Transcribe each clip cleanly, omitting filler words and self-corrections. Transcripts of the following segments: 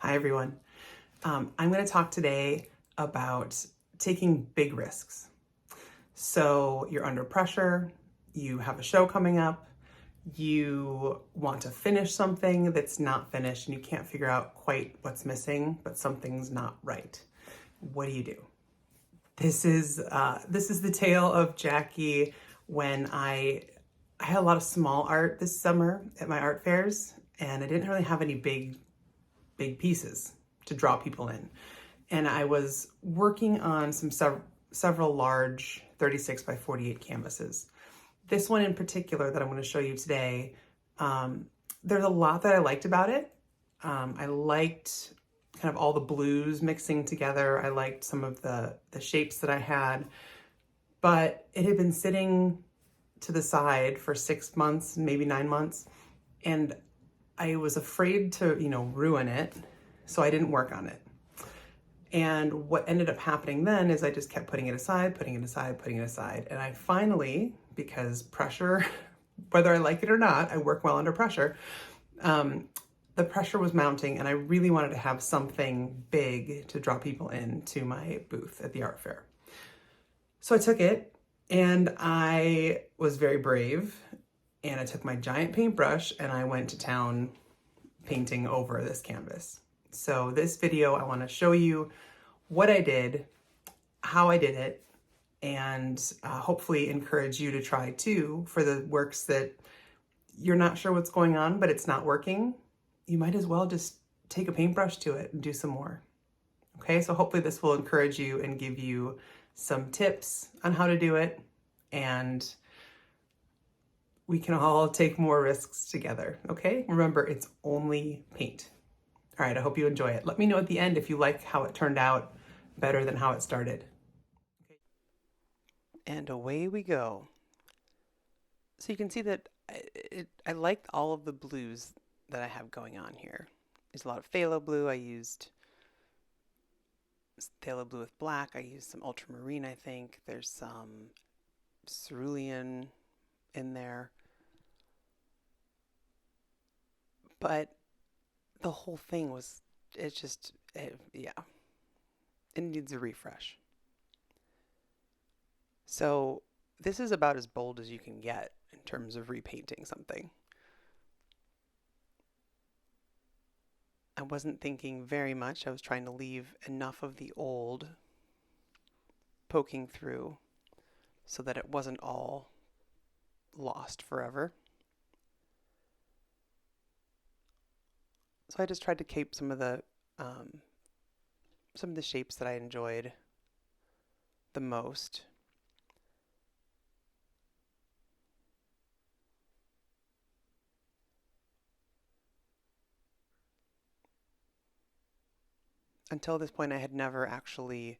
Hi, everyone. I'm going to talk today about taking big risks. So you're under pressure, you have a show coming up, you want to finish something that's not finished and you can't figure out quite what's missing, but something's not right. What do you do? This is the tale of Jackie when I had a lot of small art this summer at my art fairs, and I didn't really have any big pieces to draw people in. And I was working on several large 36 by 48 canvases. This one in particular that I'm going to show you today, there's a lot that I liked about it. I liked kind of all the blues mixing together. I liked some of the shapes that I had, but it had been sitting to the side for 6 months, maybe 9 months, and I was afraid to, ruin it, so I didn't work on it. And what ended up happening then is I just kept putting it aside, putting it aside, putting it aside. And I finally, because pressure, whether I like it or not, I work well under pressure, the pressure was mounting and I really wanted to have something big to draw people into my booth at the art fair. So I took it and I was very brave, and I took my giant paintbrush and I went to town painting over this canvas. So this video, I want to show you what I did, how I did it, and hopefully encourage you to try too for the works that you're not sure what's going on, but it's not working. You might as well just take a paintbrush to it and do some more. Okay, so hopefully this will encourage you and give you some tips on how to do it, and we can all take more risks together, okay? Remember, it's only paint. All right, I hope you enjoy it. Let me know at the end if you like how it turned out better than how it started. And away we go. So you can see that I liked all of the blues that I have going on here. There's a lot of phthalo blue. I used phthalo blue with black. I used some ultramarine, I think. There's some cerulean in there. But the whole thing was, yeah, it needs a refresh. So this is about as bold as you can get in terms of repainting something. I wasn't thinking very much. I was trying to leave enough of the old poking through so that it wasn't all lost forever. So I just tried to keep some of the shapes that I enjoyed the most. Until this point, I had never actually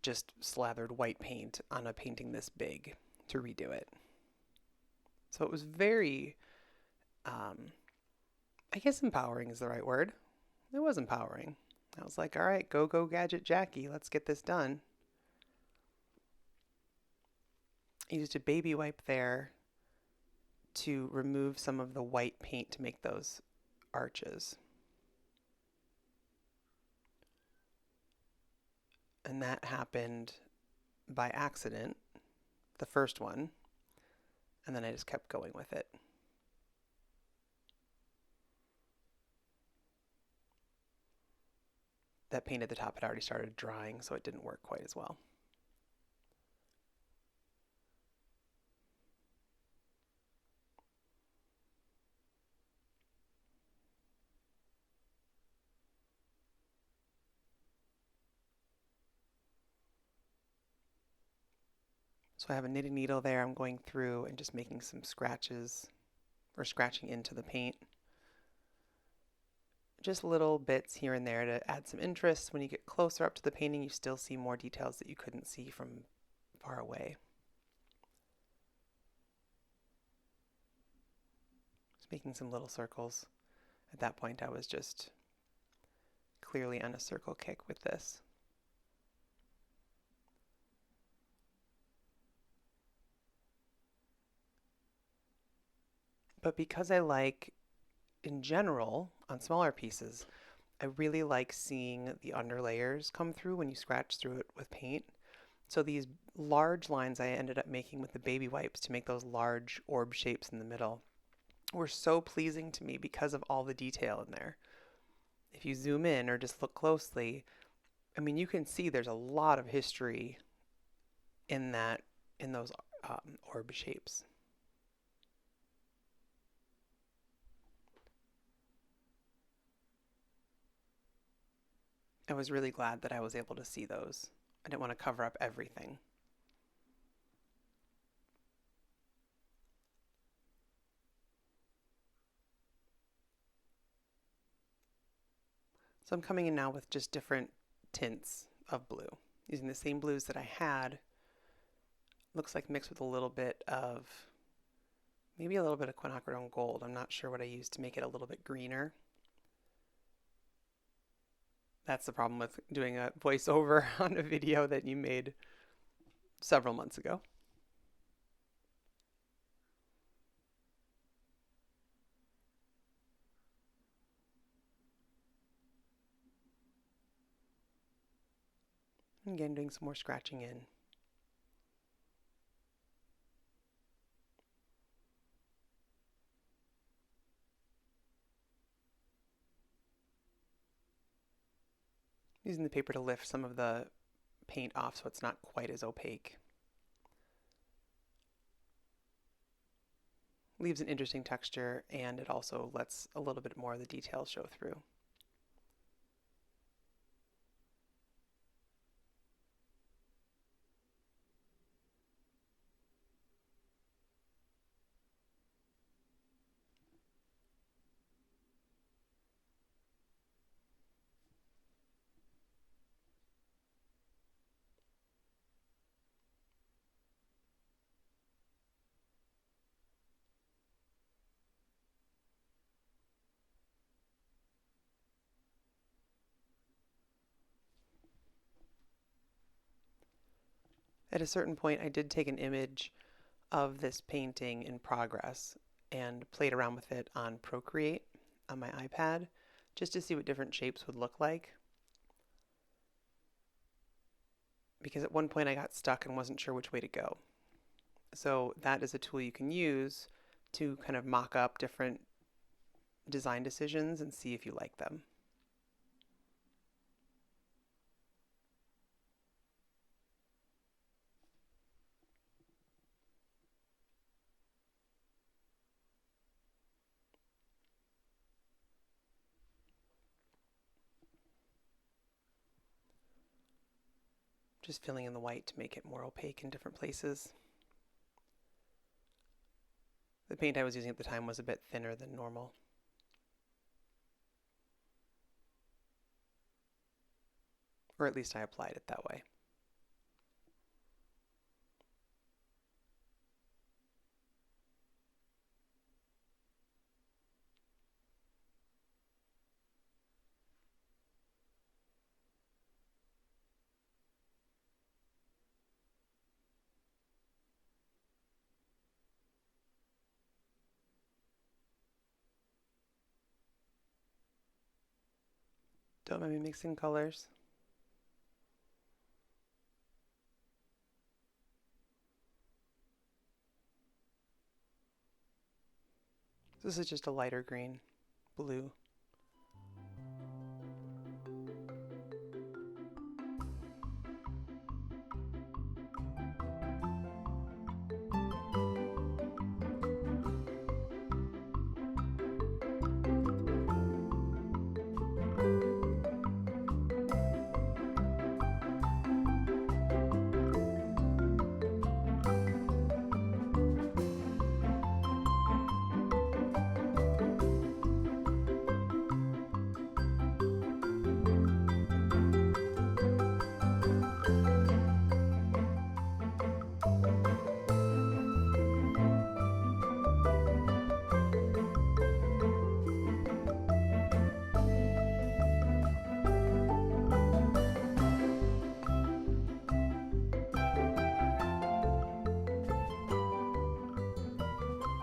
just slathered white paint on a painting this big to redo it. So it was very, I guess empowering is the right word. It was empowering. I was like, all right, go, Gadget Jackie, let's get this done. I used a baby wipe there to remove some of the white paint to make those arches. And that happened by accident, the first one, and then I just kept going with it. That paint at the top had already started drying, so it didn't work quite as well. So I have a knitting needle there. I'm going through and just making some scratches or scratching into the paint. Just little bits here and there to add some interest. When you get closer up to the painting, you still see more details that you couldn't see from far away. Just making some little circles. At that point, I was just clearly on a circle kick with this. But because I like in general, on smaller pieces, I really like seeing the underlayers come through when you scratch through it with paint. So these large lines I ended up making with the baby wipes to make those large orb shapes in the middle were so pleasing to me because of all the detail in there. If you zoom in or just look closely, I mean, you can see there's a lot of history in those orb shapes. I was really glad that I was able to see those. I didn't want to cover up everything. So I'm coming in now with just different tints of blue, using the same blues that I had. Looks like mixed with a little bit of, maybe a little bit of quinacridone gold. I'm not sure what I used to make it a little bit greener. That's the problem with doing a voiceover on a video that you made several months ago. And again, doing some more scratching in. Using the paper to lift some of the paint off so it's not quite as opaque. Leaves an interesting texture, and it also lets a little bit more of the details show through. At a certain point, I did take an image of this painting in progress and played around with it on Procreate on my iPad just to see what different shapes would look like. Because at one point I got stuck and wasn't sure which way to go. So that is a tool you can use to kind of mock up different design decisions and see if you like them. Just filling in the white to make it more opaque in different places. The paint I was using at the time was a bit thinner than normal. Or at least I applied it that way. Don't mind me mixing colors. This is just a lighter green, blue.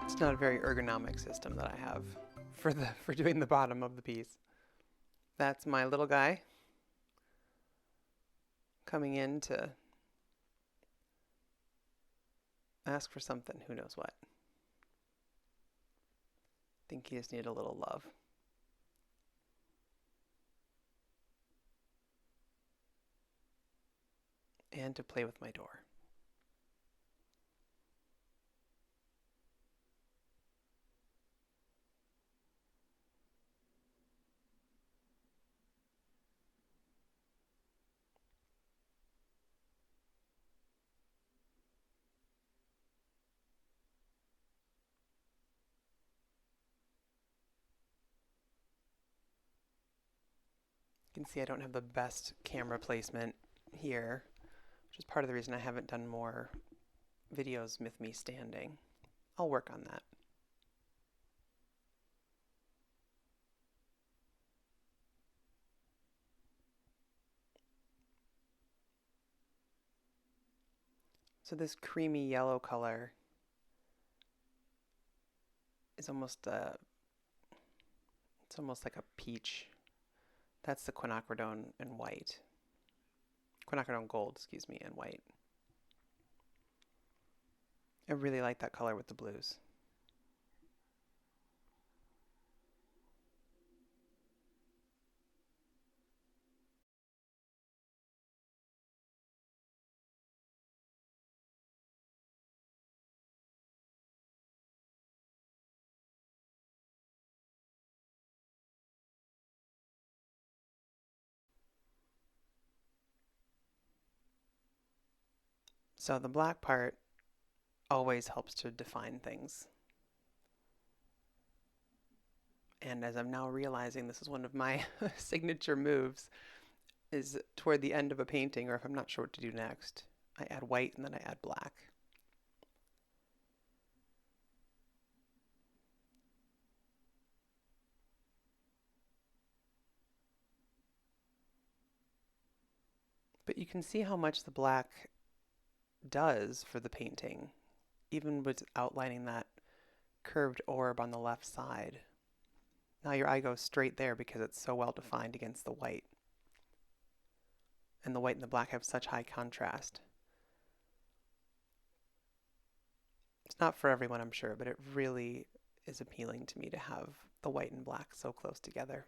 It's not a very ergonomic system that I have for doing the bottom of the piece. That's my little guy coming in to ask for something, who knows what. Think he just needed a little love. And to play with my door. You can see I don't have the best camera placement here, which is part of the reason I haven't done more videos with me standing. I'll work on that. So this creamy yellow color is almost it's almost like a peach. That's the quinacridone in white. Quinacridone gold, excuse me, in white. I really like that color with the blues. So the black part always helps to define things. And as I'm now realizing this is one of my signature moves, is toward the end of a painting, or if I'm not sure what to do next, I add white and then I add black. But you can see how much the black does for the painting, even with outlining that curved orb on the left side. Now your eye goes straight there because it's so well defined against the white. And the white and the black have such high contrast. It's not for everyone, I'm sure, but it really is appealing to me to have the white and black so close together.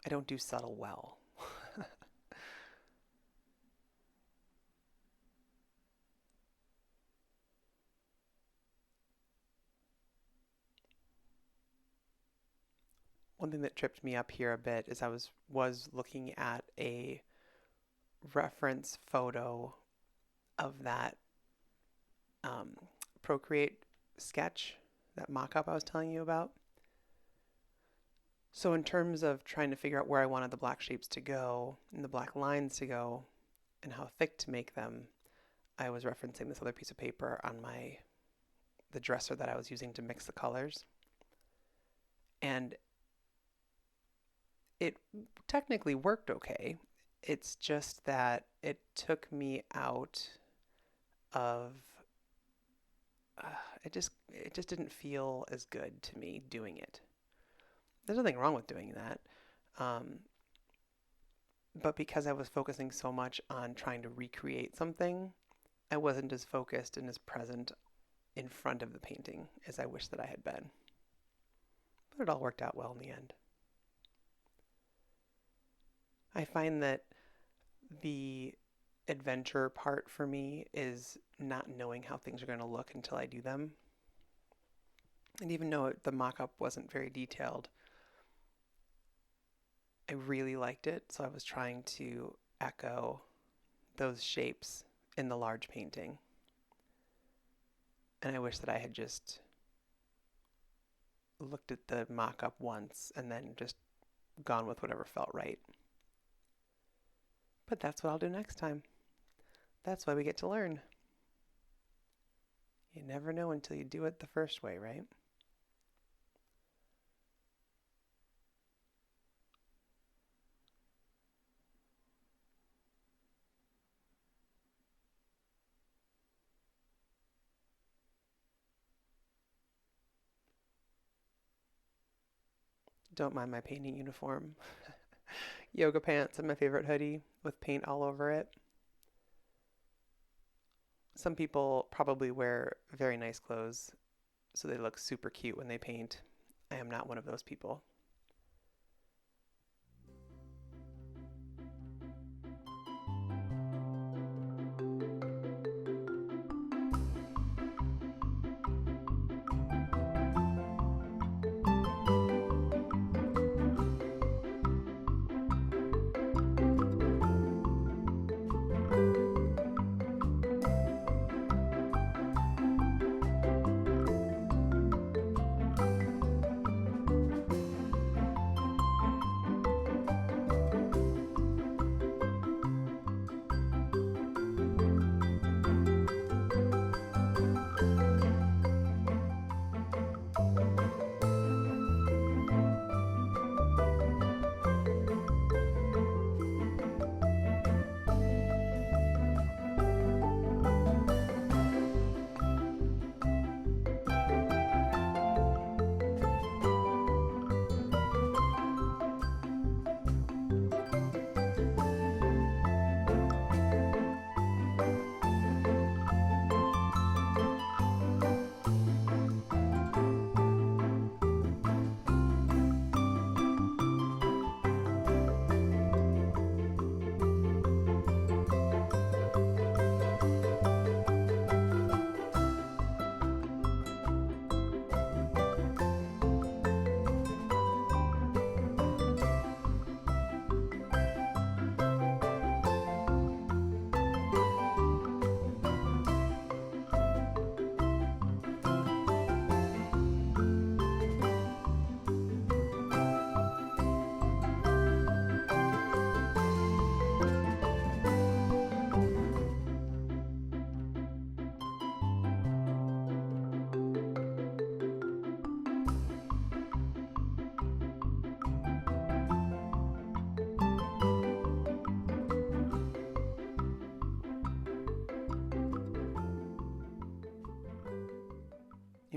I don't do subtle well. One thing that tripped me up here a bit is I was looking at a reference photo of that Procreate sketch, that mock-up I was telling you about. So in terms of trying to figure out where I wanted the black shapes to go and the black lines to go and how thick to make them, I was referencing this other piece of paper on the dresser that I was using to mix the colors. And it technically worked okay. It's just that it took me out of it just didn't feel as good to me doing it. There's nothing wrong with doing that. But because I was focusing so much on trying to recreate something, I wasn't as focused and as present in front of the painting as I wish that I had been. But it all worked out well in the end. I find that the adventure part for me is not knowing how things are going to look until I do them. And even though the mock-up wasn't very detailed, I really liked it, so I was trying to echo those shapes in the large painting. And I wish that I had just looked at the mock-up once and then just gone with whatever felt right. But that's what I'll do next time. That's why we get to learn. You never know until you do it the first way, right? Don't mind my painting uniform. Yoga pants and my favorite hoodie with paint all over it. Some people probably wear very nice clothes so they look super cute when they paint. I am not one of those people.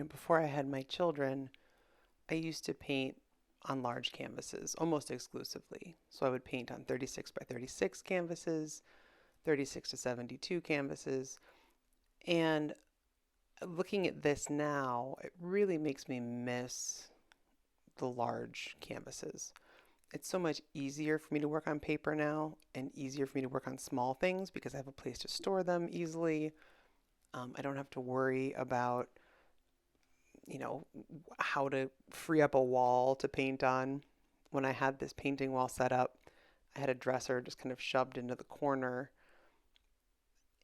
Before I had my children, I used to paint on large canvases almost exclusively. So I would paint on 36 by 36 canvases, 36 to 72 canvases. And looking at this now, it really makes me miss the large canvases. It's so much easier for me to work on paper now and easier for me to work on small things because I have a place to store them easily. I don't have to worry about how to free up a wall to paint on. When I had this painting wall set up, I had a dresser just kind of shoved into the corner,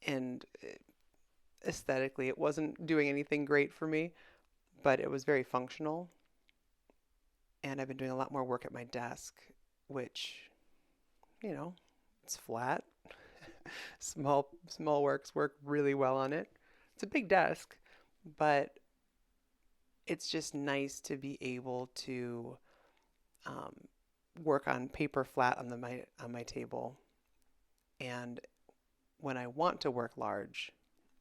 and aesthetically, it wasn't doing anything great for me, but it was very functional. And I've been doing a lot more work at my desk, which, it's flat. Small work really well on it. It's a big desk, but it's just nice to be able to work on paper flat on my table. And when I want to work large,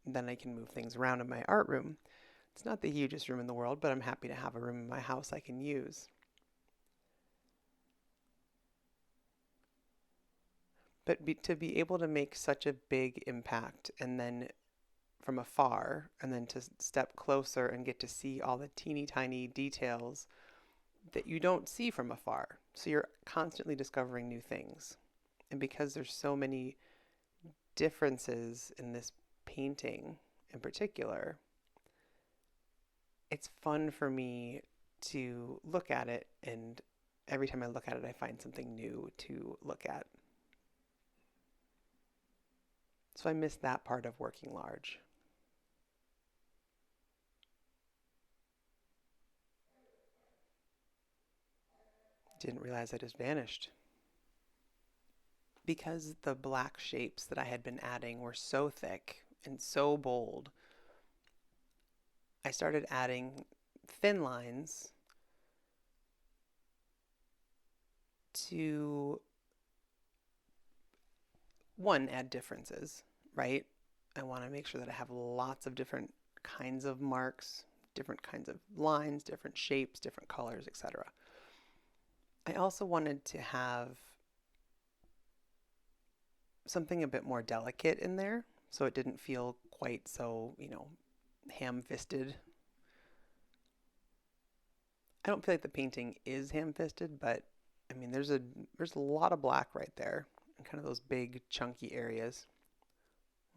then I can move things around in my art room. It's not the hugest room in the world, but I'm happy to have a room in my house I can use. But to be able to make such a big impact and then from afar and then to step closer and get to see all the teeny tiny details that you don't see from afar. So you're constantly discovering new things. And because there's so many differences in this painting in particular, it's fun for me to look at it, and every time I look at it, I find something new to look at. So I miss that part of working large. Didn't realize I just vanished. Because the black shapes that I had been adding were so thick and so bold, I started adding thin lines to, one, add differences, right? I want to make sure that I have lots of different kinds of marks, different kinds of lines, different shapes, different colors, etc. I also wanted to have something a bit more delicate in there so it didn't feel quite so, ham-fisted. I don't feel like the painting is ham-fisted, but I mean there's a lot of black right there and kind of those big chunky areas.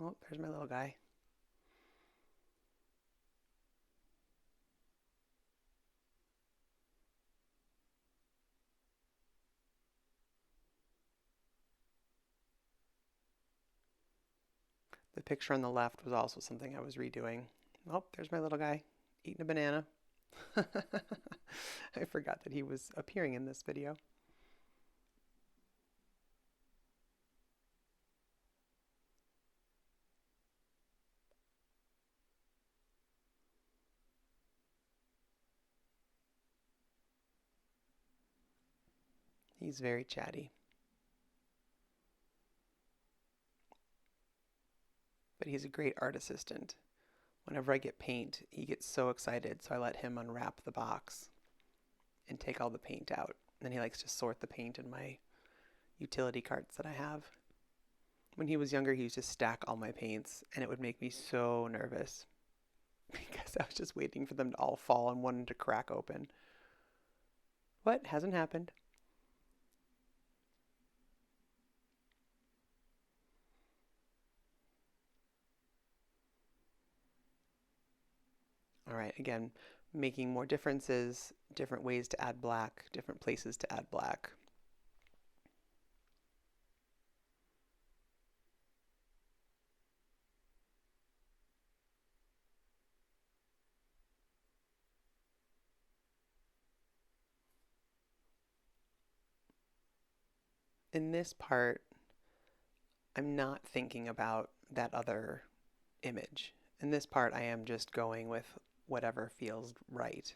Oh, there's my little guy. The picture on the left was also something I was redoing. Oh, there's my little guy eating a banana. I forgot that he was appearing in this video. He's very chatty. But he's a great art assistant. Whenever I get paint, he gets so excited, so I let him unwrap the box and take all the paint out. And then he likes to sort the paint in my utility carts that I have. When he was younger, he used to stack all my paints, and it would make me so nervous because I was just waiting for them to all fall and one to crack open. What? Hasn't happened. All right, again, making more differences, different ways to add black, different places to add black. In this part, I'm not thinking about that other image. In this part, I am just going with whatever feels right.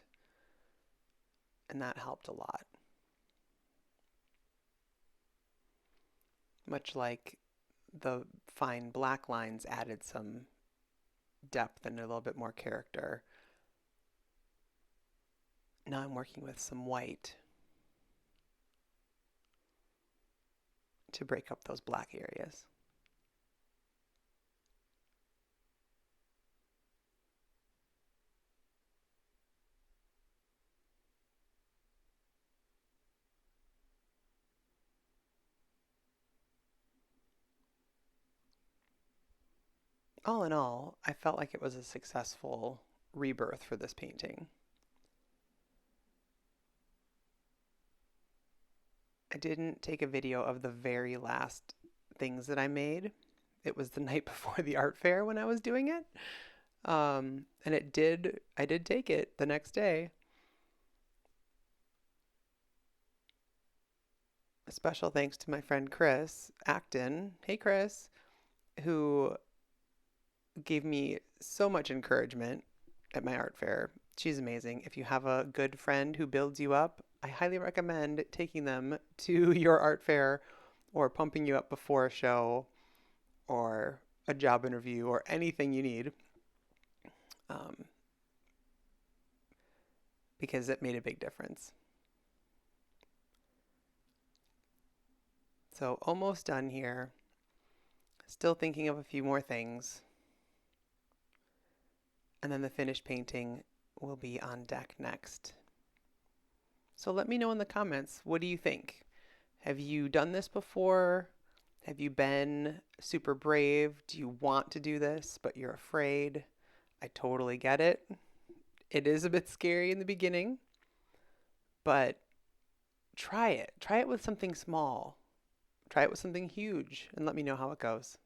And that helped a lot. Much like the fine black lines added some depth and a little bit more character. Now I'm working with some white to break up those black areas. All in all, I felt like it was a successful rebirth for this painting. I didn't take a video of the very last things that I made. It was the night before the art fair when I was doing it. And I did take it the next day. A special thanks to my friend Chris Acton. Hey, Chris, who gave me so much encouragement at my art fair. She's amazing. If you have a good friend who builds you up, I highly recommend taking them to your art fair or pumping you up before a show or a job interview or anything you need, um, because it made a big difference. So almost done here. Still thinking of a few more things. And then the finished painting will be on deck next. So let me know in the comments, what do you think? Have you done this before? Have you been super brave? Do you want to do this, but you're afraid? I totally get it. It is a bit scary in the beginning, but try it. Try it with something small. Try it with something huge and let me know how it goes.